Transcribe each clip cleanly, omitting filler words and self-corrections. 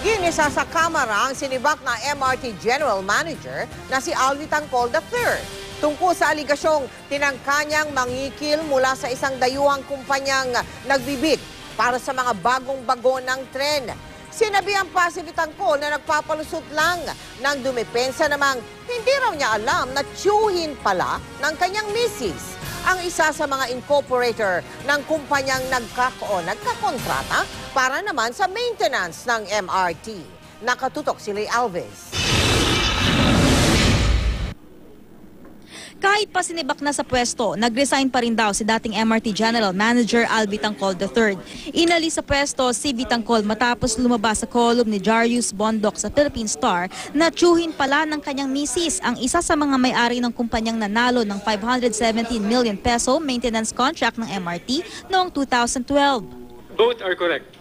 Ginisa sa kamera ang sinibak na MRT General Manager na si Alvy Tangcol III tungkol sa aligasyong tinangka niyang mangikil mula sa isang dayuhang kumpanyang nagbibid para sa mga bagong-bago ng tren. Sinabihan pa si Tangcol na nagpapalusot lang ng dumepensa namang hindi raw niya alam na tiyuhin pala ng kanyang misis ang isa sa mga incorporator ng kumpanyang nagkakontrata para naman sa maintenance ng MRT. Nakatutok si Leigh Alves. Kahit pa sinibak na sa pwesto, nag-resign pa rin daw si dating MRT General Manager Alvy Tangcol III. Inalis sa pwesto si Tangcol matapos lumabas sa column ni Jarius Bondoc sa Philippine Star na tiyuhin pala ng kanyang misis ang isa sa mga may-ari ng kumpanyang nanalo ng 517 million peso maintenance contract ng MRT noong 2012. Both are correct.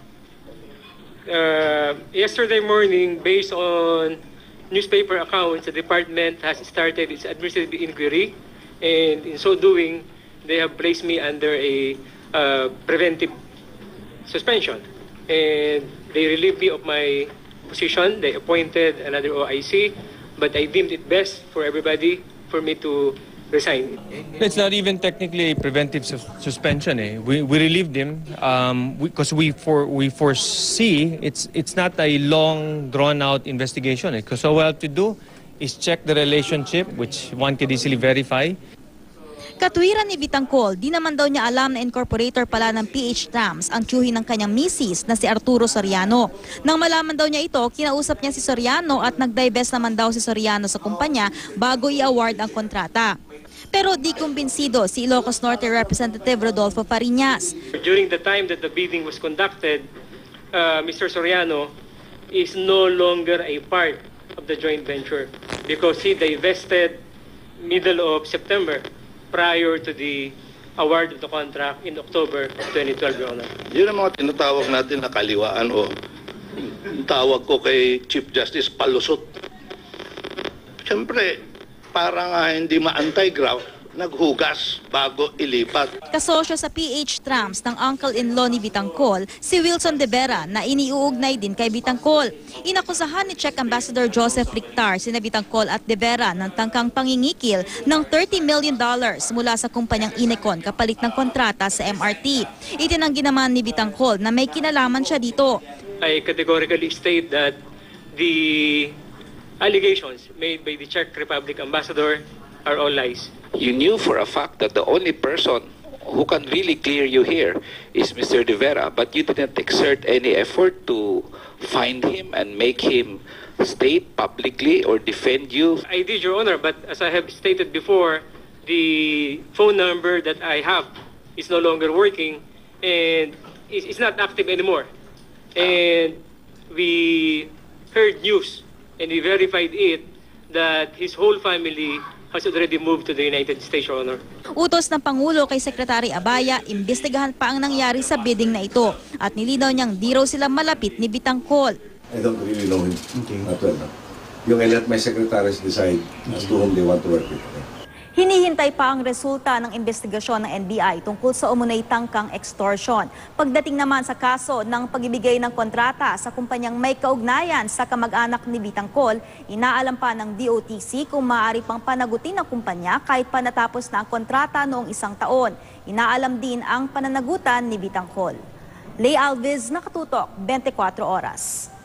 Yesterday morning, based on newspaper accounts, the department has started its administrative inquiry, and in so doing, they have placed me under a preventive suspension. And they relieved me of my position. They appointed another OIC, but I deemed it best for everybody for me to resign. It's not even technically a preventive suspension. We relieved him because we foresee it's not a long drawn out investigation. Because all we have to do is check the relationship, which one can easily verify. Katwiran ni Tangcol, di naman daw niya alam na incorporator pala ng PH Trams ang tiyuhin ng kanyang misis na si Arturo Soriano. Nang malaman daw niya ito, kinausap niya si Soriano at nag-divest naman daw si Soriano sa kumpanya bago i-award ang kontrata. Pero di kumbinsido si Ilocos Norte Representative Rodolfo Fariñas. During the time that the bidding was conducted, Mr. Soriano is no longer a part of the joint venture because he divested middle of September prior to the award of the contract in October 2012, Your Honor. Yun ang mga tinatawag natin na kaliwaan o tawag ko kay Chief Justice palusot. Siyempre, para nga hindi ma-anti-graft, naghugas bago ilipat. Kasosyo sa PH Trams ng uncle-in-law ni Tangcol, si Wilson De Vera na iniuugnay din kay Tangcol. Inakusahan ni Czech Ambassador Joseph Rictar sina Tangcol at De Vera ng tangkang pangingikil ng $30 million mula sa kumpanyang Inecon kapalit ng kontrata sa MRT. Itinanggi naman ni Tangcol na may kinalaman siya dito. I categorically state that the allegations made by the Czech Republic Ambassador are all lies. You knew for a fact that the only person who can really clear you here is Mr. De Vera, but you didn't exert any effort to find him and make him state publicly or defend you. I did, Your Honor, but as I have stated before, the phone number that I have is no longer working and is not active anymore. And we heard news and we verified it that his whole family has already moved to the United States, Your Honor. Utos ng Pangulo kay Secretary Abaya, imbestigahan pa ang nangyari sa bidding na ito at nilinaw niyang di raw sila malapit ni Tangcol. I don't really know him. Okay. Yung I let my secretaries decide as to whom they want to work with. Hinihintay pa ang resulta ng investigasyon ng NBI tungkol sa umunoy tangkang extortion. Pagdating naman sa kaso ng pagbibigay ng kontrata sa kumpanyang may kaugnayan sa kamag-anak ni Tangcol, inaalam pa ng DOTC kung maaari pang panagutin ng kumpanya kahit pa natapos na ang kontrata noong 1 taon. Inaalam din ang pananagutan ni Tangcol. Leigh Alves, Nakatutok, 24 Oras.